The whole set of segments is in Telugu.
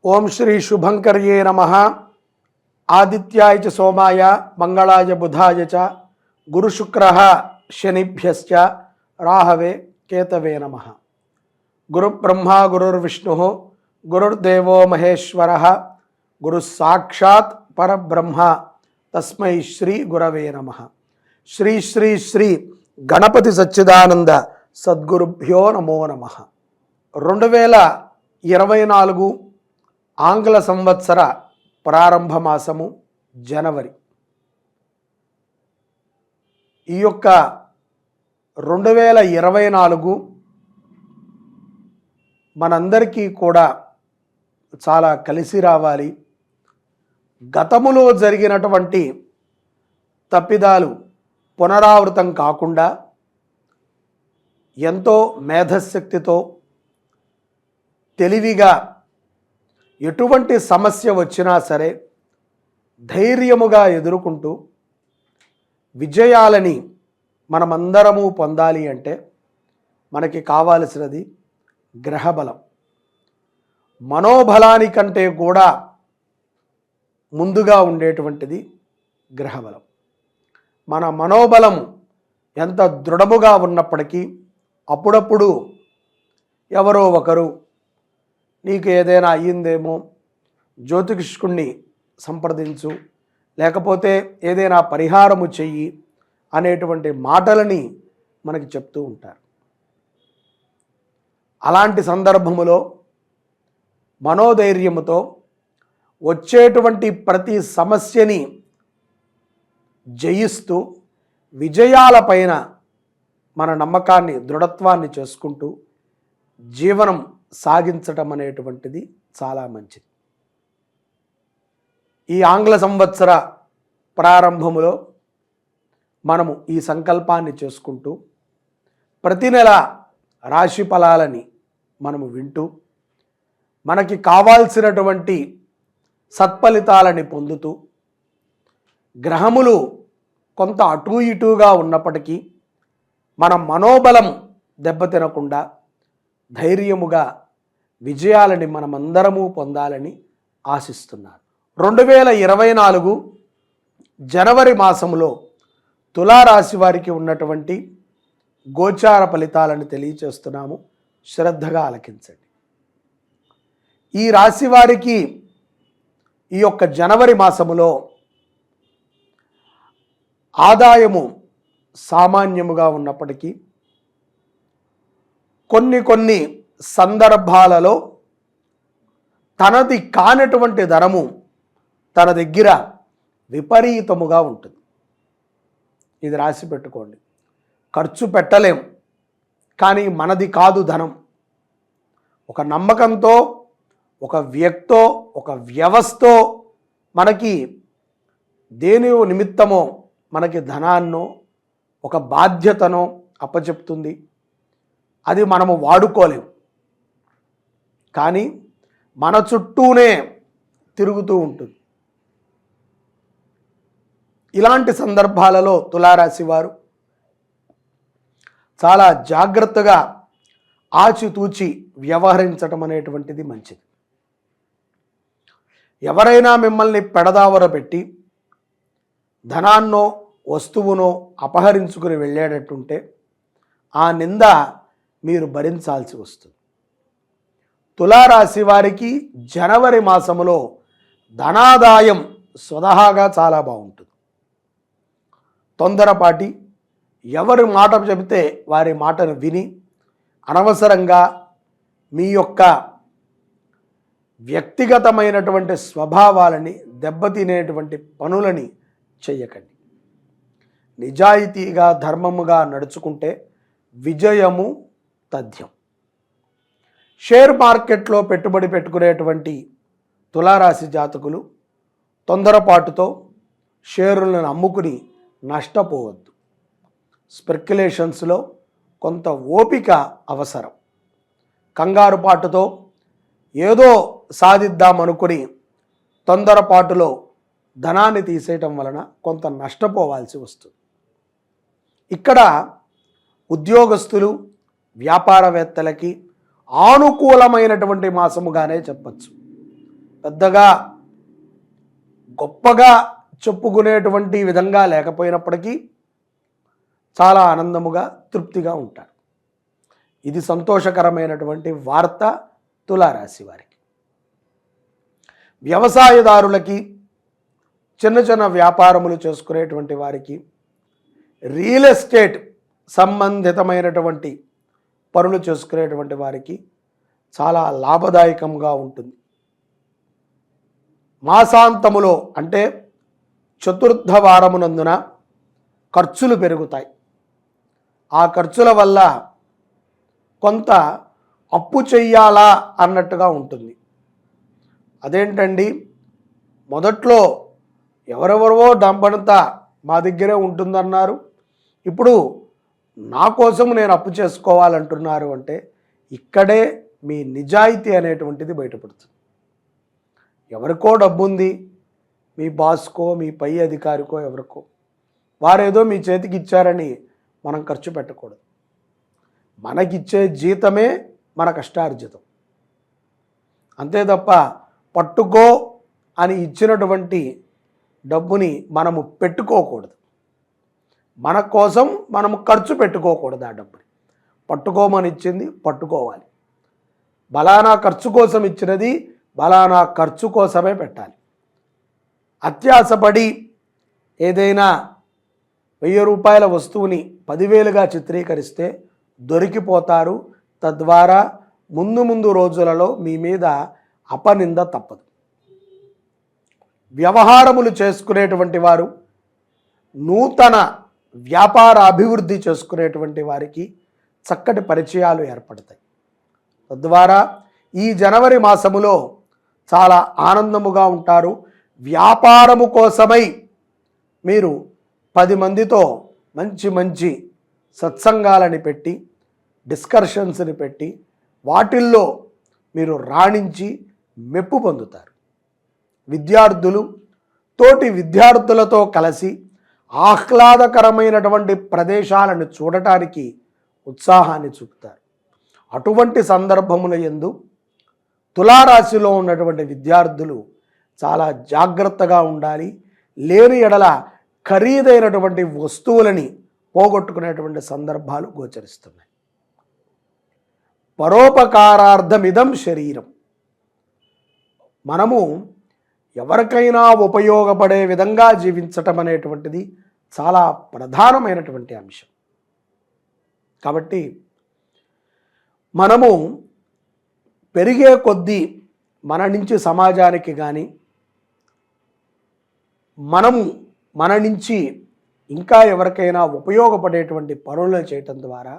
ఓం శ్రీ శుభంకర్యే నమః. ఆదిత్యాయ చ సోమాయ మంగళాయ బుధాయ చ గురుశుక్రః శనిభ్యశ్చ రాహవే కేతవే నమః. గురుబ్రహ్మ గురుర్విష్ణుః గురుర్దేవో మహేశ్వరః గురు సాక్షాత్ పరబ్రహ్మ తస్మై శ్రీ గురవే నమః. శ్రీ శ్రీ శ్రీ గణపతి సచ్చిదానంద సద్గురుభ్యో నమో నమః. 2024 ఆంగ్ల సంవత్సర ప్రారంభ మాసము జనవరి. ఈ యొక్క 2024 మనందరికీ కూడా చాలా కలిసి రావాలి. గతములో జరిగినటువంటి తప్పిదాలు పునరావృతం కాకుండా ఎంతో మేధశక్తితో తెలివిగా ఎటువంటి సమస్య వచ్చినా సరే ధైర్యముగా ఎదుర్కొంటూ విజయాలని మనమందరము పొందాలి అంటే మనకి కావాల్సినది గ్రహబలం. మనోబలానికంటే కూడా ముందుగా ఉండేటువంటిది గ్రహబలం. మన మనోబలం ఎంత దృఢముగా ఉన్నప్పటికీ అప్పుడప్పుడు ఎవరో ఒకరు నీకు ఏదైనా అయ్యిందేమో, జ్యోతిష్కుణ్ణి సంప్రదించు, లేకపోతే ఏదైనా పరిహారము చెయ్యి అనేటువంటి మాటలని మనకి చెప్తూ ఉంటారు. అలాంటి సందర్భములో మనోధైర్యముతో వచ్చేటువంటి ప్రతి సమస్యని జయిస్తూ విజయాలపైన మన నమ్మకాన్ని దృఢత్వాన్ని చేసుకుంటూ జీవనం సాగించటం అనేటువంటిది చాలా మంచిది. ఈ ఆంగ్ల సంవత్సర ప్రారంభములో మనము ఈ సంకల్పాన్ని చేసుకుంటూ ప్రతి నెల రాశి ఫలాలని మనము వింటూ మనకి కావాల్సినటువంటి సత్ఫలితాలని పొందుతూ గ్రహములు కొంత అటూ ఇటూగా ఉన్నప్పటికీ మన మనోబలం దెబ్బతినకుండా ధైర్యముగా విజయాలని మనమందరము పొందాలని ఆశిస్తున్నారు. 2024 జనవరి మాసంలో తులారాశి వారికి ఉన్నటువంటి గోచార ఫలితాలను తెలియచేస్తున్నాము. శ్రద్ధగా ఆలకించండి. ఈ రాశి వారికి ఈ యొక్క జనవరి మాసములో ఆదాయము సామాన్యముగా ఉన్నప్పటికీ కొన్ని సందర్భాలలో తనది కానటువంటి ధనము తన దగ్గర విపరీతముగా ఉంటుంది. ఇది రాసి పెట్టుకోండి. ఖర్చు పెట్టలేం, కానీ మనది కాదు ధనం. ఒక నమ్మకంతో, ఒక వ్యక్తో, ఒక వ్యవస్థో మనకి దేని నిమిత్తమో మనకి ధనాన్నో ఒక బాధ్యతనో అప్పచెప్తుంది. అది మనము వాడుకోలేం, కానీ మన చుట్టూనే తిరుగుతూ ఉంటుంది. ఇలాంటి సందర్భాలలో తులారాశి వారు చాలా జాగ్రత్తగా ఆచితూచి వ్యవహరించటం అనేటువంటిది మంచిది. ఎవరైనా మిమ్మల్ని పెడదావర పెట్టి ధనాన్నో వస్తువునో అపహరించుకుని వెళ్ళేటట్టుంటే ఆ నింద మీరు భరించాల్సి వస్తుంది. తులారాశి వారికి జనవరి మాసములో ధనాదాయం స్వతహాగా చాలా బాగుంటుంది. తొందరపాటి ఎవరి మాట చెబితే వారి మాటను విని అనవసరంగా మీ యొక్క వ్యక్తిగతమైనటువంటి స్వభావాలని దెబ్బతినేటువంటి పనులని చెయ్యకండి. నిజాయితీగా ధర్మముగా నడుచుకుంటే విజయము తథ్యం. షేర్ మార్కెట్లో పెట్టుబడి పెట్టుకునేటువంటి తులారాశి జాతకులు తొందరపాటుతో షేరులను అమ్ముకుని నష్టపోవద్దు. స్పెక్యులేషన్స్లో కొంత ఓపిక అవసరం. కంగారుపాటుతో ఏదో సాధిద్దామనుకుని తొందరపాటులో ధనాన్ని తీసేయటం వలన కొంత నష్టపోవాల్సి వస్తుంది. ఇక్కడ ఉద్యోగస్తులు, వ్యాపారవేత్తలకి ఆనుకూలమైనటువంటి మాసముగానే చెప్పచ్చు. పెద్దగా గొప్పగా చెప్పుకునేటువంటి విధంగా లేకపోయినప్పటికీ చాలా ఆనందముగా తృప్తిగా ఉంటారు. ఇది సంతోషకరమైనటువంటి వార్త తులారాశి వారికి. వ్యవసాయదారులకి, చిన్న చిన్న వ్యాపారములు చేసుకునేటువంటి వారికి, రియల్ ఎస్టేట్ సంబంధితమైనటువంటి పనులు చేసుకునేటువంటి వారికి చాలా లాభదాయకంగా ఉంటుంది. మాసాంతములో అంటే చతుర్థ వారమునందున ఖర్చులు పెరుగుతాయి. ఆ ఖర్చుల వల్ల కొంత అప్పు చెయ్యాలా అన్నట్టుగా ఉంటుంది. అదేంటండి, మొదట్లో ఎవరెవరో డంపంతా మా దగ్గరే ఉంటుందన్నారు, ఇప్పుడు నా కోసం నేను అప్పు చేసుకోవాలంటున్నారు అంటే ఇక్కడే మీ నిజాయితీ అనేటువంటిది బయటపడుతుంది. ఎవరికో డబ్బు ఉంది, మీ బాస్కో, మీ పై అధికారికో, ఎవరికో, వారేదో మీ చేతికి ఇచ్చారని మనం ఖర్చు పెట్టకూడదు. మనకిచ్చే జీతమే మన కష్టార్జితం. అంతే తప్ప పట్టుకో అని ఇచ్చినటువంటి డబ్బుని మనము పెట్టుకోకూడదు. మన కోసం మనము ఖర్చు పెట్టుకోకూడదు. ఆ డబ్బుని పట్టుకోమని ఇచ్చింది పట్టుకోవాలి. బలానా ఖర్చు కోసం ఇచ్చినది బలానా ఖర్చు కోసమే పెట్టాలి. అత్యాసపడి ఏదైనా 1000 రూపాయల వస్తువుని 10,000గా చిత్రీకరిస్తే దొరికిపోతారు. తద్వారా ముందు రోజులలో మీ మీద అపనింద తప్పదు. వ్యవహారములు చేసుకునేటువంటి వారు, నూతన వ్యాపార అభివృద్ధి చేసుకునేటువంటి వారికి చక్కటి పరిచయాలు ఏర్పడతాయి. తద్వారా ఈ జనవరి మాసములో చాలా ఆనందముగా ఉంటారు. వ్యాపారము కోసమై మీరు 10 మందితో మంచి సత్సంగాలని పెట్టి, డిస్కషన్స్ని పెట్టి, వాటిల్లో మీరు రాణించి మెప్పు పొందుతారు. విద్యార్థులు తోటి విద్యార్థులతో కలిసి ఆహ్లాదకరమైనటువంటి ప్రదేశాలను చూడటానికి ఉత్సాహాన్ని చూపుతారు. అటువంటి సందర్భముల యందు తులారాశిలో ఉన్నటువంటి విద్యార్థులు చాలా జాగ్రత్తగా ఉండాలి. లేని ఎడల ఖరీదైనటువంటి వస్తువులని పోగొట్టుకునేటువంటి సందర్భాలు గోచరిస్తున్నాయి. పరోపకారార్థమిదం శరీరం. మనము ఎవరికైనా ఉపయోగపడే విధంగా జీవించటం అనేటువంటిది చాలా ప్రధానమైనటువంటి అంశం. కాబట్టి మనము పెరిగే కొద్దీ మన నుంచి సమాజానికి కానీ, మనము మన నుంచి ఇంకా ఎవరికైనా ఉపయోగపడేటువంటి పనులు చేయటం ద్వారా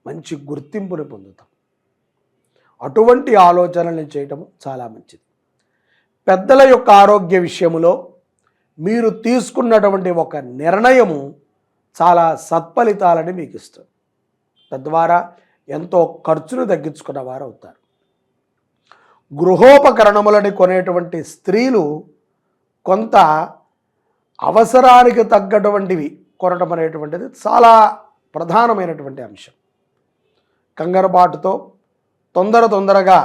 మంచి గుర్తింపుని పొందుతాం. అటువంటి ఆలోచనలు చేయటం చాలా మంచిది. పెద్దల యొక్క ఆరోగ్య విషయములో మీరు తీసుకున్నటువంటి ఒక నిర్ణయము చాలా సత్ఫలితాలని మీకు ఇస్తుంది. తద్వారా ఎంతో ఖర్చును తగ్గించుకున్న వారు అవుతారు. గృహోపకరణములని కొనేటువంటి స్త్రీలు కొంత అవసరానికి తగ్గటువంటివి కొనడం అనేటువంటిది చాలా ప్రధానమైనటువంటి అంశం. కంగారుబాటుతో తొందరగా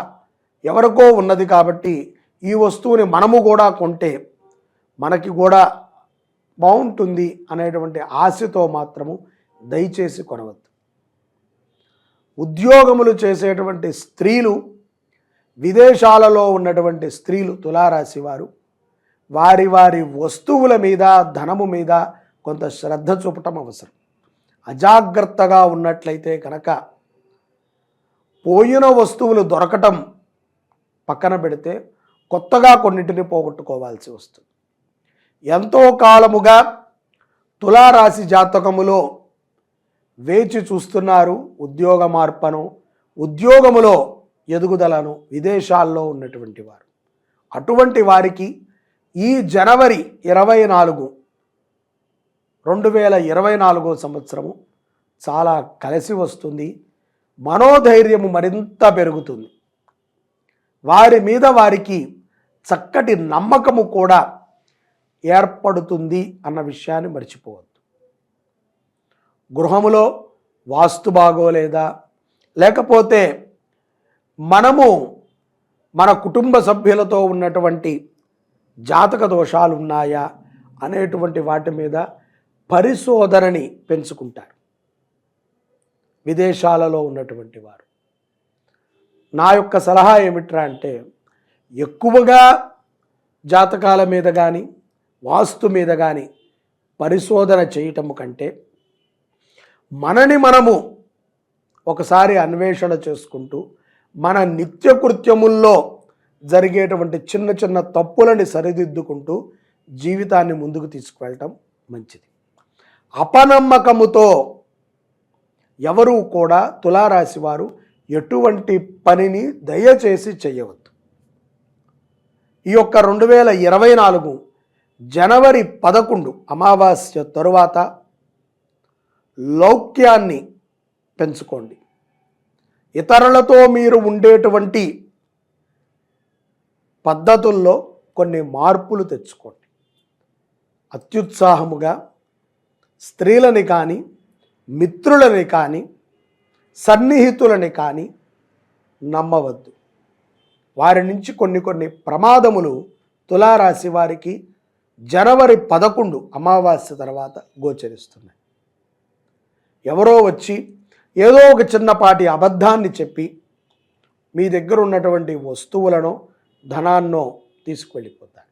ఎవరికో ఉన్నది కాబట్టి ఈ వస్తువుని మనము కూడా కొంటే మనకి కూడా బాగుంటుంది అనేటువంటి ఆశతో మాత్రము దయచేసి కొనవద్దు. ఉద్యోగములు చేసేటువంటి స్త్రీలు, విదేశాలలో ఉన్నటువంటి స్త్రీలు తులారాశి వారు వారి వస్తువుల మీద, ధనము మీద కొంత శ్రద్ధ చూపటం అవసరం. అజాగ్రత్తగా ఉన్నట్లయితే కనుక పోయిన వస్తువులు దొరకటం పక్కన పెడితే కొత్తగా కొన్నింటిని పోగొట్టుకోవాల్సి వస్తుంది. ఎంతో కాలముగా తులారాశి జాతకములో వేచి చూస్తున్నారు ఉద్యోగ మార్పును, ఉద్యోగములో ఎదుగుదలను, విదేశాల్లో ఉన్నటువంటి వారు. అటువంటి వారికి ఈ జనవరి 24, 2024 సంవత్సరము చాలా కలిసి వస్తుంది. మనోధైర్యము మరింత పెరుగుతుంది. వారి మీద వారికి చక్కటి నమ్మకము కూడా ఏర్పడుతుంది అన్న విషయాన్ని మర్చిపోవద్దు. గృహములో వాస్తు బాగోలేదా, లేకపోతే మనము మన కుటుంబ సభ్యులతో ఉన్నటువంటి జాతక దోషాలు ఉన్నాయా అనేటువంటి వాటి మీద పరిశోధనని పెంచుకుంటారు విదేశాలలో ఉన్నటువంటి వారు. నా యొక్క సలహా ఏమిట్రా అంటే, ఎక్కువగా జాతకాల మీద కానీ వాస్తు మీద కానీ పరిశోధన చేయటం కంటే మనని మనము ఒకసారి అన్వేషణ చేసుకుంటూ మన నిత్యకృత్యముల్లో జరిగేటువంటి చిన్న చిన్న తప్పులని సరిదిద్దుకుంటూ జీవితాన్ని ముందుకు తీసుకువెళ్ళటం మంచిది. అపనమ్మకముతో ఎవరూ కూడా తులారాశి వారు ఎటువంటి పనిని దయచేసి చేయవద్దు. ఈ యొక్క 2024 జనవరి 11 అమావాస్య తరువాత లౌక్యాన్ని పెంచుకోండి. ఇతరులతో మీరు ఉండేటువంటి పద్ధతుల్లో కొన్ని మార్పులు తెచ్చుకోండి. అత్యుత్సాహముగా స్త్రీలని కానీ మిత్రులని కానీ సన్నిహితులని కానీ నమ్మవద్దు. వారి నుంచి కొన్ని ప్రమాదములు తులారాశి వారికి జనవరి 11 అమావాస్య తర్వాత గోచరిస్తున్నాయి. ఎవరో వచ్చి ఏదో ఒక చిన్నపాటి అబద్ధాన్ని చెప్పి మీ దగ్గర ఉన్నటువంటి వస్తువులను ధనాన్నో తీసుకువెళ్ళిపోతారు.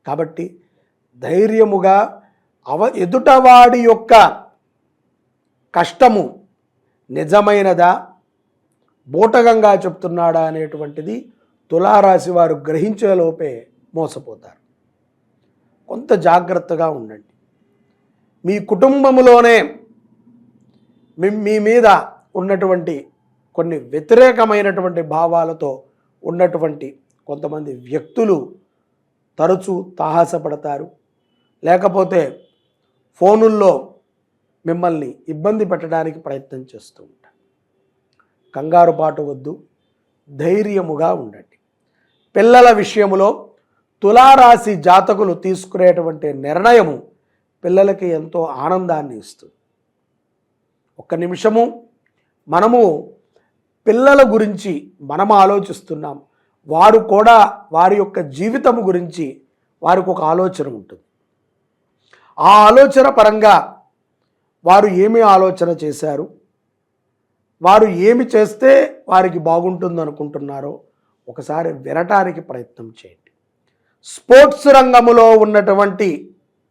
కాబట్టి ధైర్యముగా ఎదుటవాడి యొక్క కష్టము నిజమైనదా బూటకంగా చెప్తున్నాడా అనేటువంటిది తులారాశి వారు గ్రహించేలోపే మోసపోతారు. కొంత జాగ్రత్తగా ఉండండి. మీ కుటుంబంలోనే మీ మీద ఉన్నటువంటి కొన్ని వ్యతిరేకమైనటువంటి భావాలతో ఉన్నటువంటి కొంతమంది వ్యక్తులు తరచూ తాహసపడతారు. లేకపోతే ఫోనుల్లో మిమ్మల్ని ఇబ్బంది పెట్టడానికి ప్రయత్నం చేస్తూ ఉంటారు. కంగారు పాటు వద్దు, ధైర్యముగా ఉండండి. పిల్లల విషయములో తులారాశి జాతకులు తీసుకునేటువంటి నిర్ణయము పిల్లలకి ఎంతో ఆనందాన్ని ఇస్తుంది. ఒక్క నిమిషము మనము పిల్లల గురించి మనము ఆలోచిస్తున్నాం, వారు కూడా వారి యొక్క జీవితం గురించి వారికి ఒక ఆలోచన ఉంటుంది. ఆ ఆలోచన పరంగా వారు ఏమి ఆలోచన చేశారు, వారు ఏమి చేస్తే వారికి బాగుంటుంది అనుకుంటున్నారో ఒకసారి వినటానికి ప్రయత్నం చేయండి. స్పోర్ట్స్ రంగములో ఉన్నటువంటి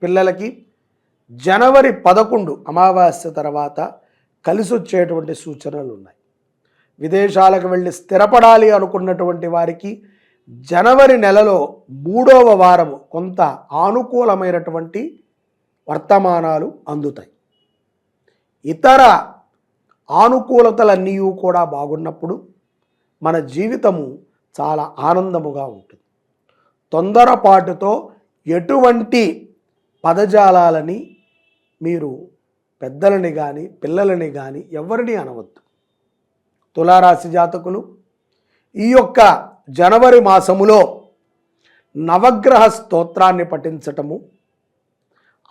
పిల్లలకి జనవరి 11 అమావాస్య తర్వాత కలిసి వచ్చేటువంటి సూచనలు ఉన్నాయి. విదేశాలకు వెళ్ళి స్థిరపడాలి అనుకున్నటువంటి వారికి జనవరి నెలలో 3వ వారము కొంత ఆనుకూలమైనటువంటి వర్తమానాలు అందుతాయి. ఇతర ఆనుకూలతలన్నీ కూడా బాగున్నప్పుడు మన జీవితము చాలా ఆనందముగా ఉంటుంది. తొందరపాటుతో ఎటువంటి పదజాలాలని మీరు పెద్దలని కానీ పిల్లలని కానీ ఎవరిని అనవద్దు. తులారాశి జాతకులు ఈ యొక్క జనవరి మాసములో నవగ్రహ స్తోత్రాన్ని పఠించటము,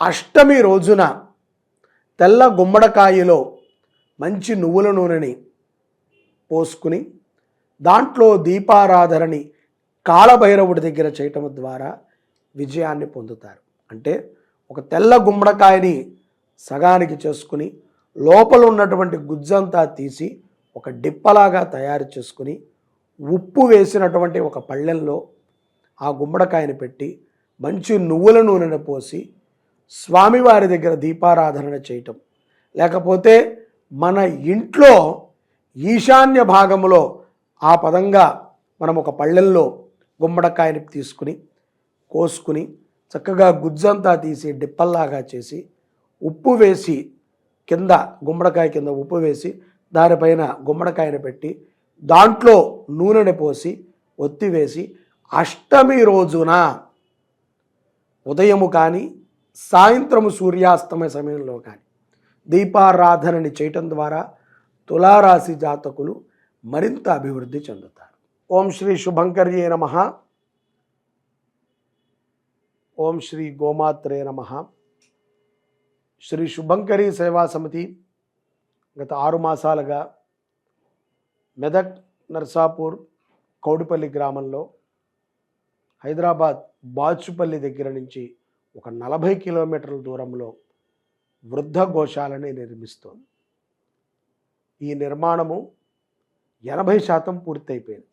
అష్టమి రోజున తెల్ల గుమ్మడికాయలో మంచి నువ్వుల నూనెని పోసుకుని దాంట్లో దీపారాధనని కాళభైరవుడి దగ్గర చేయటం ద్వారా విజయాన్ని పొందుతారు. అంటే ఒక తెల్ల గుమ్మడికాయని సగానికి చేసుకుని లోపల ఉన్నటువంటి గుజ్జంతా తీసి ఒక డిప్పలాగా తయారు చేసుకుని ఉప్పు వేసినటువంటి ఒక పళ్ళెంలో ఆ గుమ్మడికాయని పెట్టి మంచి నువ్వుల నూనెను పోసి స్వామివారి దగ్గర దీపారాధన చేయటం, లేకపోతే మన ఇంట్లో ఈశాన్య భాగంలో ఆ పదంగా మనం ఒక పళ్ళెంలో గుమ్మడికాయని తీసుకుని కోసుకుని చక్కగా గుజ్జంతా తీసి డిప్పల్లాగా చేసి ఉప్పు వేసి కింద గుమ్మడికాయ కింద ఉప్పు వేసి దానిపైన గుమ్మడికాయను పెట్టి దాంట్లో నూనెని పోసి ఒత్తివేసి అష్టమి రోజున ఉదయము కానీ సాయంత్రము సూర్యాస్తమయ సమయంలో కానీ దీపారాధనని చేయటం ద్వారా తులారాశి జాతకులు మరింత అభివృద్ధి చెందుతారు. ఓం శ్రీ శుభంకర్యే నమః. ఓం శ్రీ గోమాత్రే నమః. శ్రీ శుభంకరి సేవా సమితి గత 6 మాసాలుగా మెదక్, నర్సాపూర్, కౌడిపల్లి గ్రామంలో హైదరాబాద్ బాచుపల్లి దగ్గర నుంచి ఒక 40 కిలోమీటర్ల దూరంలో వృద్ధ గోశాలని నిర్మిస్తోంది. ఈ నిర్మాణము 80% పూర్తయిపోయింది.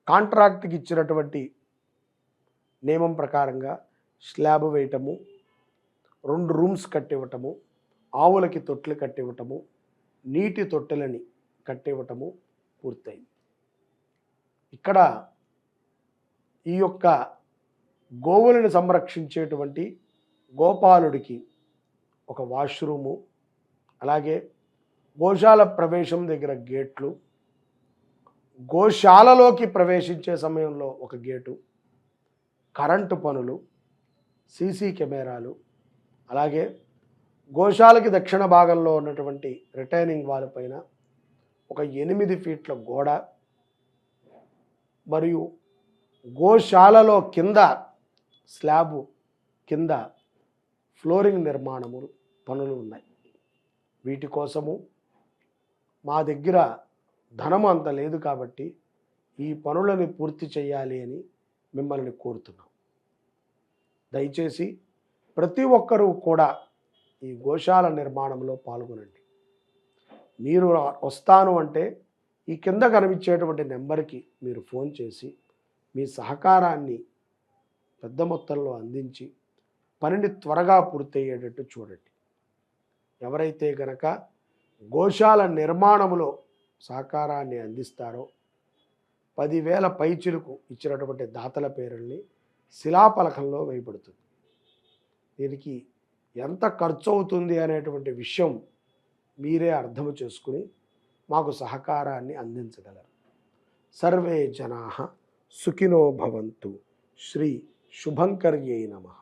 కాంట్రాక్ట్కి ఇచ్చినటువంటి నియమం ప్రకారంగా స్లాబ్ వేయటము, 2 రూమ్స్ కట్టివ్వటము, ఆవులకి తొట్లు కట్టివ్వటము, నీటి తొట్టెలని కట్టివ్వటము పూర్తయింది. ఇక్కడ ఈ యొక్క గోవులను సంరక్షించేటువంటి గోపాలుడికి ఒక వాష్రూము, అలాగే గోశాల ప్రవేశం దగ్గర గేట్లు, గోశాలలోకి ప్రవేశించే సమయంలో ఒక గేటు, కరెంటు పనులు, సీసీ కెమెరాలు, అలాగే గోశాలకి దక్షిణ భాగంలో ఉన్నటువంటి రిటైనింగ్ వాల్ పైన ఒక 8 ఫీట్ల గోడ, మరియు గోశాలలో కింద స్లాబు కింద ఫ్లోరింగ్ నిర్మాణములు పనులు ఉన్నాయి. వీటి కోసము మా దగ్గర ధనము అంత లేదు కాబట్టి ఈ పనులను పూర్తి చేయాలి అని మిమ్మల్ని కోరుతున్నాం. దయచేసి ప్రతి ఒక్కరూ కూడా ఈ గోశాల నిర్మాణంలో పాల్గొనండి. మీరు వస్తాను అంటే ఈ కింద కనిపించేటువంటి నెంబర్కి మీరు ఫోన్ చేసి మీ సహకారాన్ని పెద్ద మొత్తంలో అందించి పనిని త్వరగా పూర్తయ్యేటట్టు చూడండి. ఎవరైతే గనక గోశాల నిర్మాణంలో సహకారాన్ని అందిస్తారో 10,000 పైచిలుకు ఇచ్చినటువంటి దాతల పేరుల్ని శిలాఫలకంలో వేయబడుతుంది. దీనికి ఎంత ఖర్చు అవుతుంది అనేటువంటి విషయం మీరే అర్థం చేసుకుని మాకు సహకారాన్ని అందించగలరు. సర్వే జనాః సుఖినో భవంతు. శ్రీ శుభంకర్యై నమః.